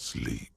sleep.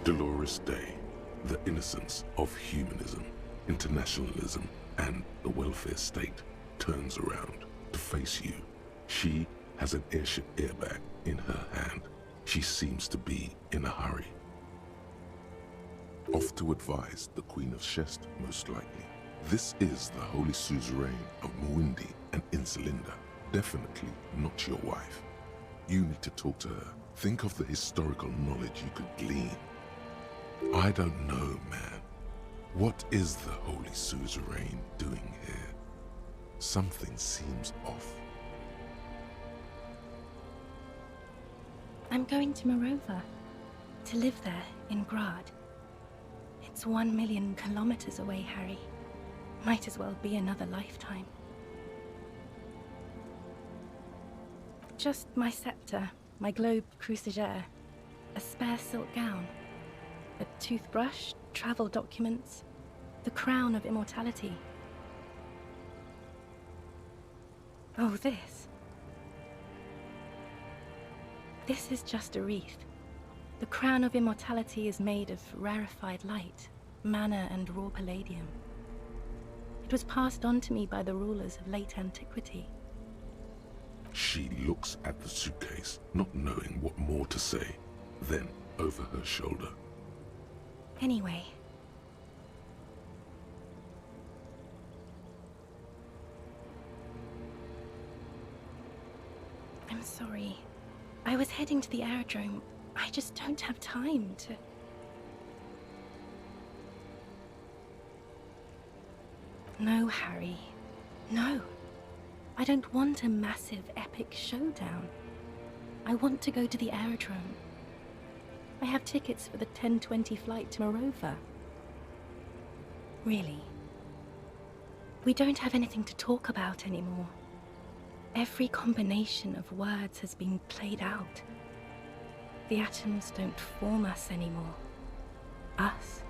Dolores Day, the innocence of humanism, internationalism, and the welfare state turns around to face you. She has an airship airbag in her hand. She seems to be in a hurry. Off to advise the Queen of Shest, most likely. This is the Holy Suzerain of Muindi and Insulinda. Definitely not your wife. You need to talk to her. Think of the historical knowledge you could glean. I don't know, man. What is the Holy Suzerain doing here? Something seems off. I'm going to Morova, to live there in Grad. It's 1 million kilometers away, Harry. Might as well be another lifetime. Just my scepter, my globe cruciger, a spare silk gown, a toothbrush, travel documents, the crown of immortality. Oh, this. This is just a wreath. The crown of immortality is made of rarefied light, mana and raw palladium. It was passed on to me by the rulers of late antiquity. She looks at the suitcase, not knowing what more to say, then over her shoulder. Anyway. I'm sorry. I was heading to the aerodrome. I just don't have time to... No, Harry. No. I don't want a massive, epic showdown. I want to go to the aerodrome. I have tickets for the 10:20 flight to Morova. Really. We don't have anything to talk about anymore. Every combination of words has been played out. The atoms don't form us anymore. Us.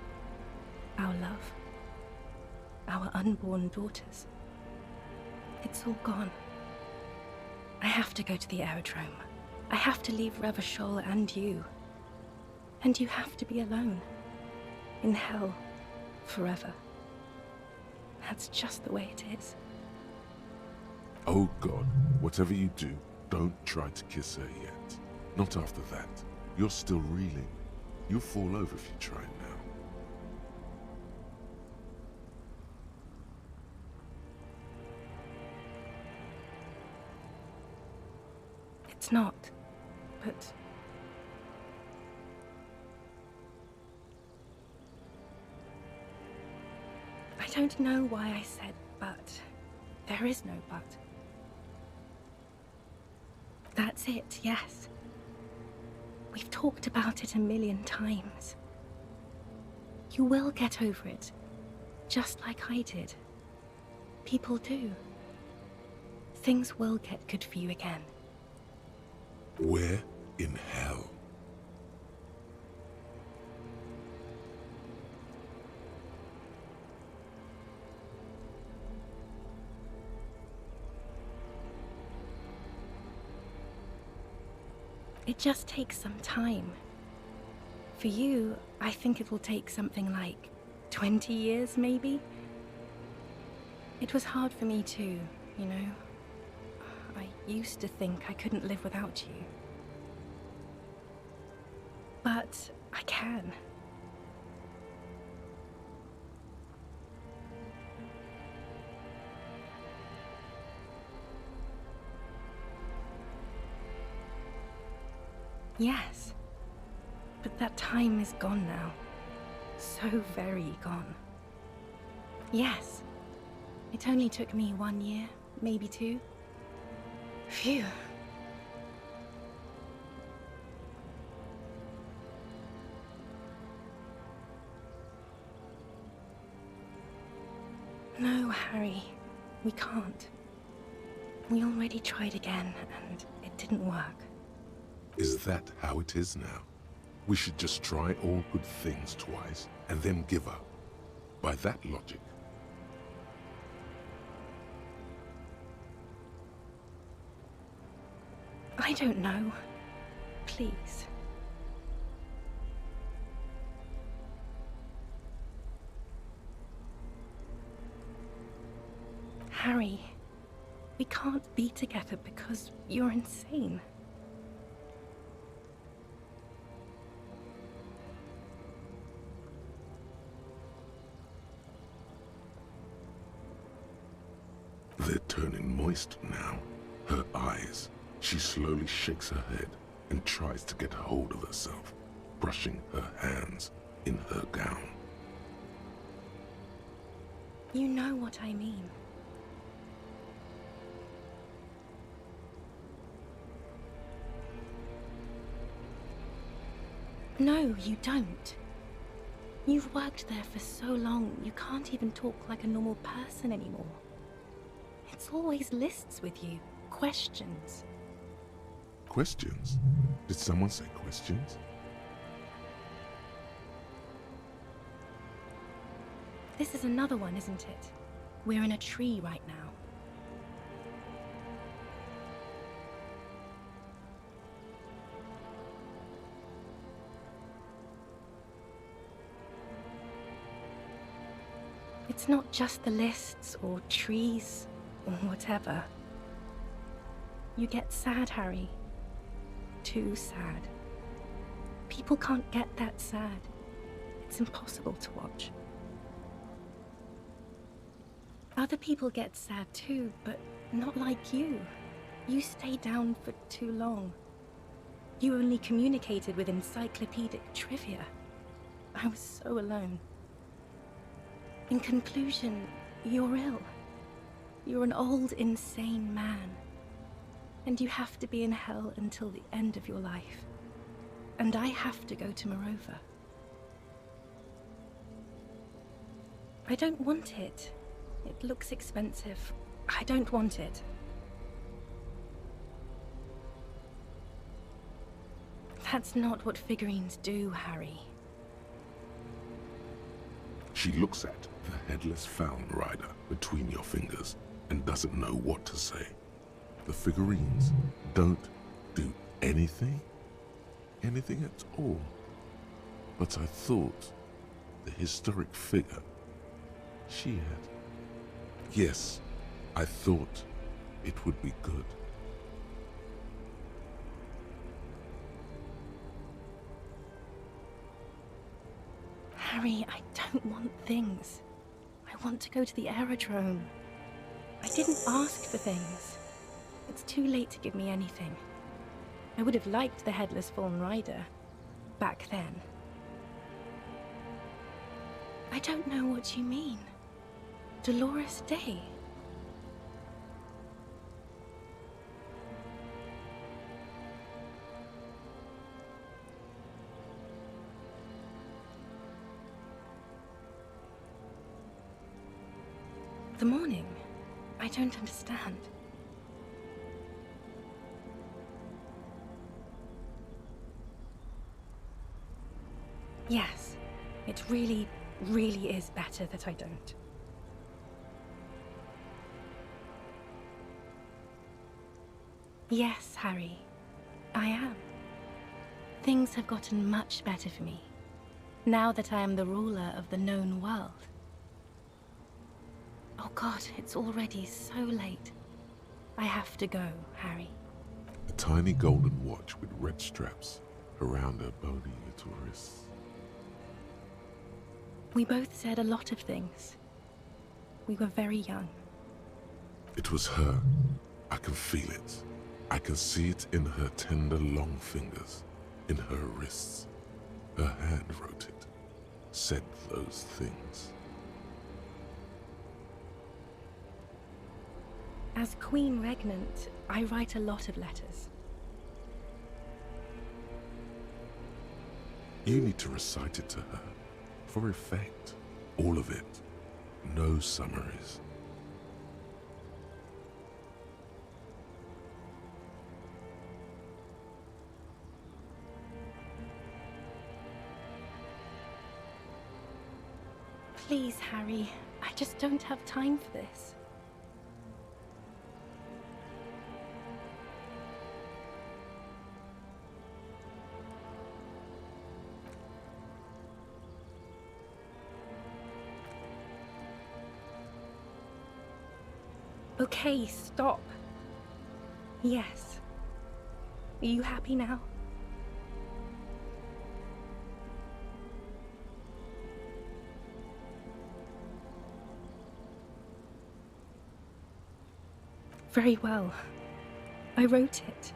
Our love. Our unborn daughters. It's all gone. I have to go to the aerodrome. I have to leave Revachol and you. And you have to be alone. In hell. Forever. That's just the way it is. Oh God, whatever you do, don't try to kiss her yet. Not after that. You're still reeling. You'll fall over if you try now. It's not, but... I don't know why I said but. There is no but. That's it, yes. We've talked about it a million times. You will get over it, just like I did. People do. Things will get good for you again. Where in hell? It just takes some time. For you, I think it will take something like 20 years, maybe? It was hard for me too, you know? I used to think I couldn't live without you. But I can. Yes. But that time is gone now. So very gone. Yes. It only took me 1 year, maybe 2. Phew. No, Harry. We can't. We already tried again, and it didn't work. Is that how it is now? We should just try all good things twice, and then give up. By that logic. I don't know. Please. Harry, we can't be together because you're insane. They're turning moist now. Her eyes. She slowly shakes her head and tries to get a hold of herself, brushing her hands in her gown. You know what I mean. No, you don't. You've worked there for so long, you can't even talk like a normal person anymore. It's always lists with you, questions. Questions? Did someone say questions? This is another one, isn't it? We're in a tree right now. It's not just the lists or trees or whatever. You get sad, Harry. Too sad. People can't get that sad. It's impossible to watch. Other people get sad too, but not like you. You stay down for too long. You only communicated with encyclopedic trivia. I was so alone. In conclusion, you're ill. You're an old, insane man. And you have to be in hell until the end of your life. And I have to go to Morova. I don't want it. It looks expensive. I don't want it. That's not what figurines do, Harry. She looks at the headless Faln Rider between your fingers and doesn't know what to say. The figurines don't do Anything? Anything at all? But I thought the historic figure she had. Yes, I thought it would be good. Harry, I don't want things. I want to go to the aerodrome. I didn't ask for things. It's too late to give me anything. I would have liked the headless fallen rider back then. I don't know what you mean. Dolores Day. The morning? I don't understand. Yes, it really is better that I don't. Yes, Harry, I am. Things have gotten much better for me, now that I am the ruler of the known world. Oh God, it's already so late. I have to go, Harry. A tiny golden watch with red straps around her bony little wrists. We both said a lot of things. We were very young. It was her. I can feel it. I can see it in her tender, long fingers, in her wrists. Her hand wrote it, said those things. As Queen Regnant, I write a lot of letters. You need to recite it to her, for effect. All of it. No summaries. Please, Harry, I just don't have time for this. Okay, stop. Yes. Are you happy now? Very well. I wrote it.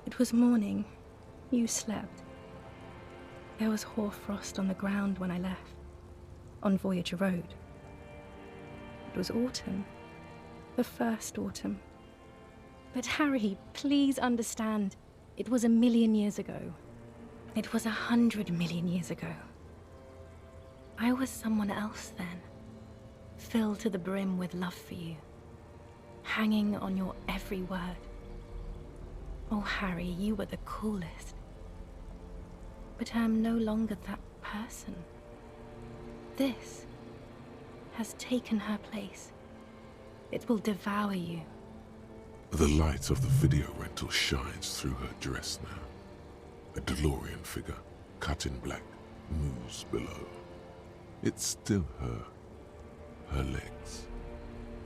It was morning. You slept. There was hoarfrost on the ground when I left, on Voyager Road. It was autumn. The first autumn. But Harry, please understand, it was 1,000,000 years ago. It was 100 million years ago. I was someone else then, filled to the brim with love for you, hanging on your every word. Oh, Harry, you were the coolest. But I am no longer that person. This has taken her place. It will devour you. The light of the video rental shines through her dress now. A DeLorean figure, cut in black, moves below. It's still her. Her legs,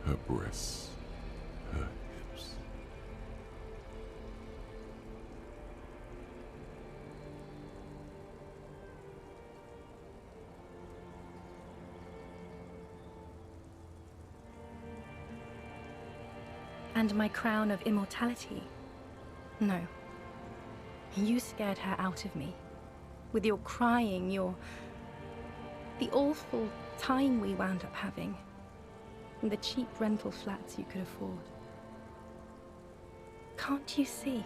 her breasts, her hips. And my crown of immortality? No. You scared her out of me. With your crying, the awful time we wound up having. And the cheap rental flats you could afford. Can't you see?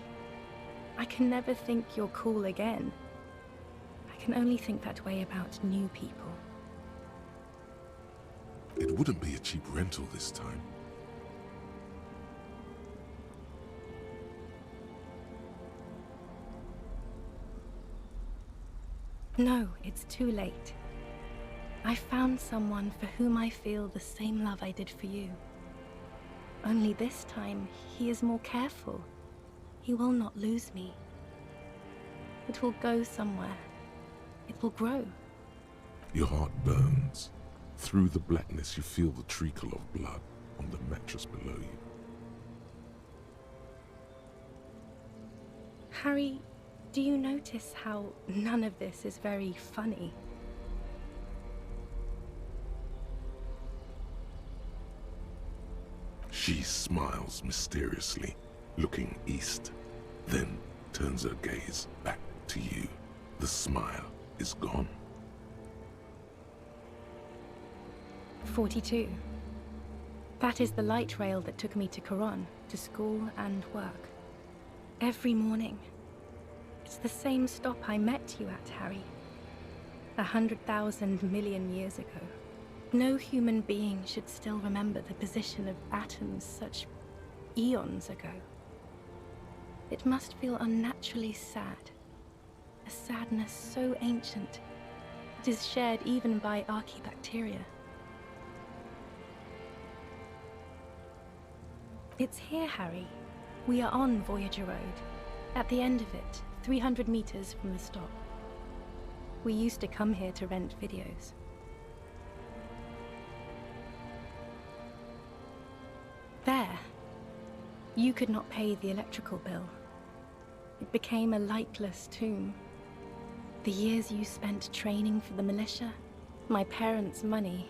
I can never think you're cool again. I can only think that way about new people. It wouldn't be a cheap rental this time. No, it's too late. I found someone for whom I feel the same love I did for you. Only this time, he is more careful. He will not lose me. It will go somewhere. It will grow. Your heart burns. Through the blackness, you feel the trickle of blood on the mattress below you. Harry, do you notice how none of this is very funny? She smiles mysteriously, looking east, then turns her gaze back to you. The smile is gone. 42. That is the light rail that took me to Coron, to school and work. Every morning. It's the same stop I met you at, Harry. 100,000 million years ago. No human being should still remember the position of atoms such eons ago. It must feel unnaturally sad. A sadness so ancient, it is shared even by archaebacteria. It's here, Harry. We are on Voyager Road. At the end of it, 300 meters from the stop. We used to come here to rent videos. There. You could not pay the electrical bill. It became a lightless tomb. The years you spent training for the militia, my parents' money,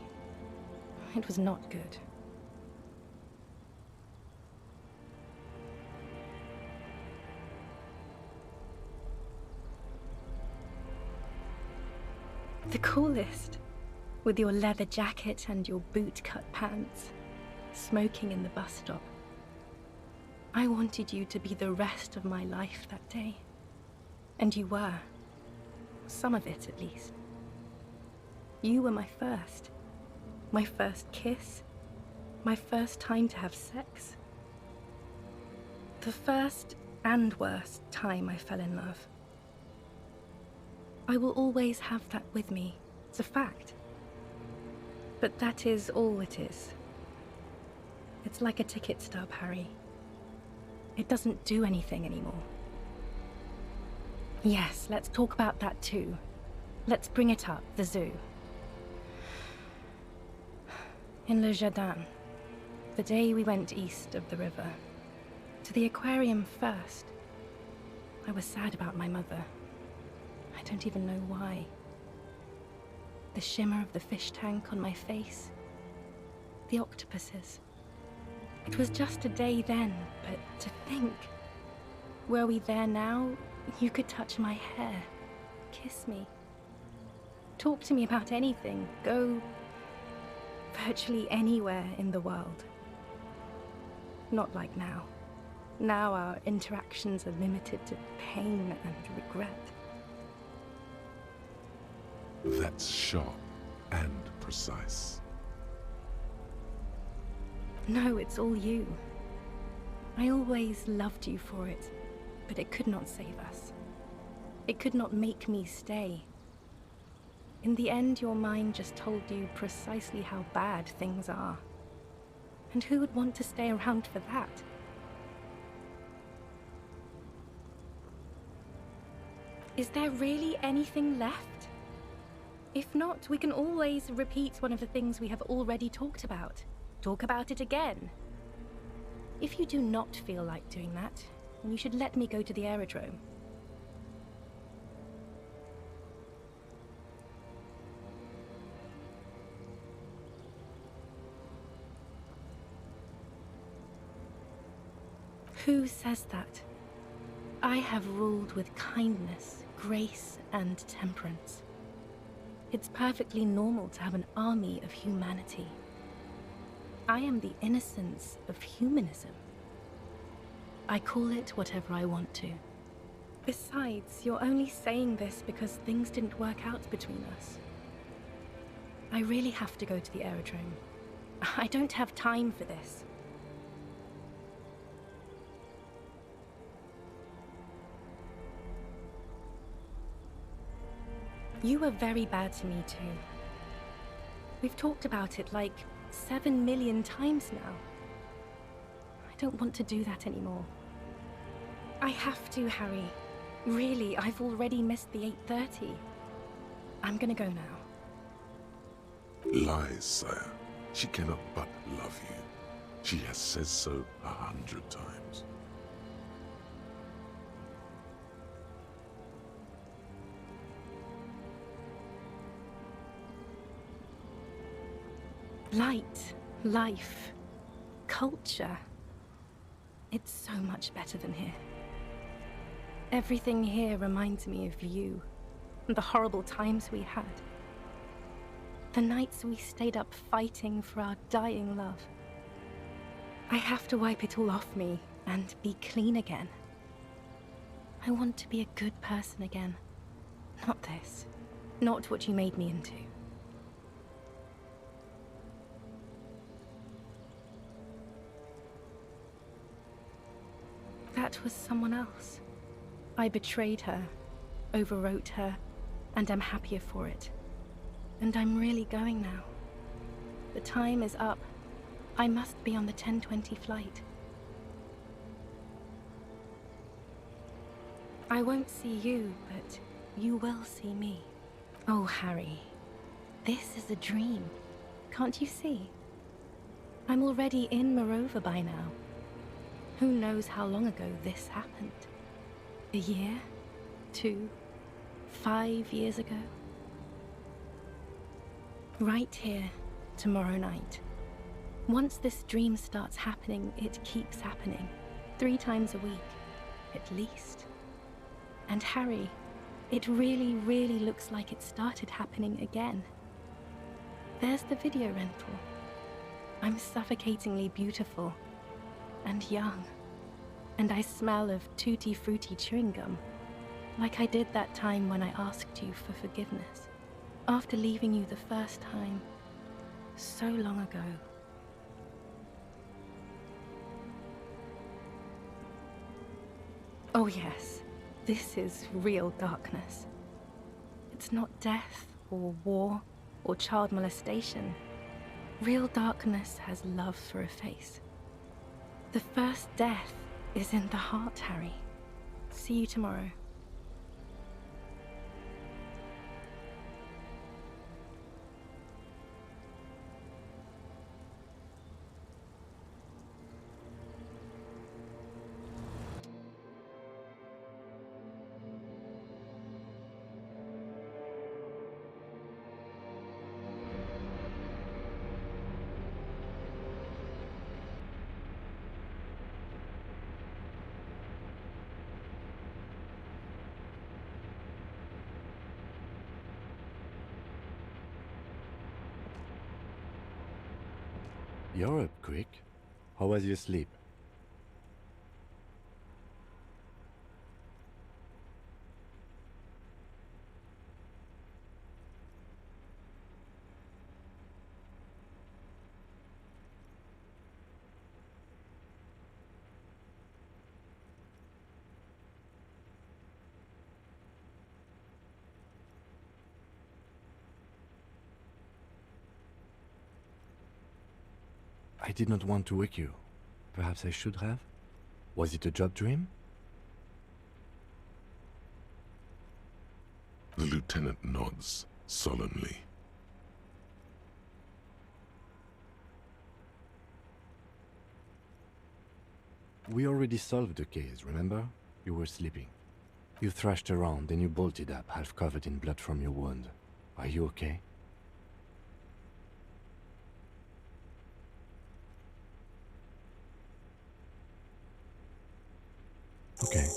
it was not good. The coolest, with your leather jacket and your boot-cut pants, smoking in the bus stop. I wanted you to be the rest of my life that day. And you were. Some of it, at least. You were my first kiss, my first time to have sex. The first and worst time I fell in love. I will always have that with me. It's a fact. But that is all it is. It's like a ticket stub, Harry. It doesn't do anything anymore. Yes, let's talk about that too. Let's bring it up, the zoo. In Le Jardin, the day we went east of the river. To the aquarium first. I was sad about my mother. I don't even know why. The shimmer of the fish tank on my face. The octopuses. It was just a day then, but to think. Were we there now, you could touch my hair, kiss me. Talk to me about anything, go virtually anywhere in the world. Not like now. Now our interactions are limited to pain and regret. That's sharp and precise. No, it's all you. I always loved you for it, but it could not save us. It could not make me stay. In the end, your mind just told you precisely how bad things are. And who would want to stay around for that? Is there really anything left? If not, we can always repeat one of the things we have already talked about. Talk about it again. If you do not feel like doing that, then you should let me go to the aerodrome. Who says that? I have ruled with kindness, grace, and temperance. It's perfectly normal to have an army of humanity. I am the innocence of humanism. I call it whatever I want to. Besides, you're only saying this because things didn't work out between us. I really have to go to the aerodrome. I don't have time for this. You were very bad to me too. We've talked about it like 7 million times now. I don't want to do that anymore. I have to, Harry. Really, I've already missed the 8:30. I'm gonna go now. Lies, sire. She cannot but love you. She has said so 100 times. Light, life, culture. It's so much better than here. Everything here reminds me of you, and the horrible times we had. The nights we stayed up fighting for our dying love. I have to wipe it all off me and be clean again. I want to be a good person again. Not this. Not what you made me into. That was someone else. I betrayed her, overwrote her, and I'm happier for it. And I'm really going now. The time is up. I must be on the 10:20 flight. I won't see you, but you will see me. Oh, Harry, this is a dream. Can't you see? I'm already in Morova by now. Who knows how long ago this happened? A year? 2? 5 years ago? Right here, tomorrow night. Once this dream starts happening, it keeps happening. 3 times a week, at least. And Harry, it really, really looks like it started happening again. There's the video rental. I'm suffocatingly beautiful and young. And I smell of tutti frutti chewing gum, like I did that time when I asked you for forgiveness. After leaving you the first time, so long ago. Oh yes, this is real darkness. It's not death or war or child molestation. Real darkness has love for a face. The first death is in the heart, Harry. See you tomorrow. You're up quick. How was your sleep? I did not want to wake you. Perhaps I should have? Was it a job dream? The lieutenant nods solemnly. We already solved the case, remember? You were sleeping. You thrashed around, then you bolted up, half covered in blood from your wound. Are you okay? Okay.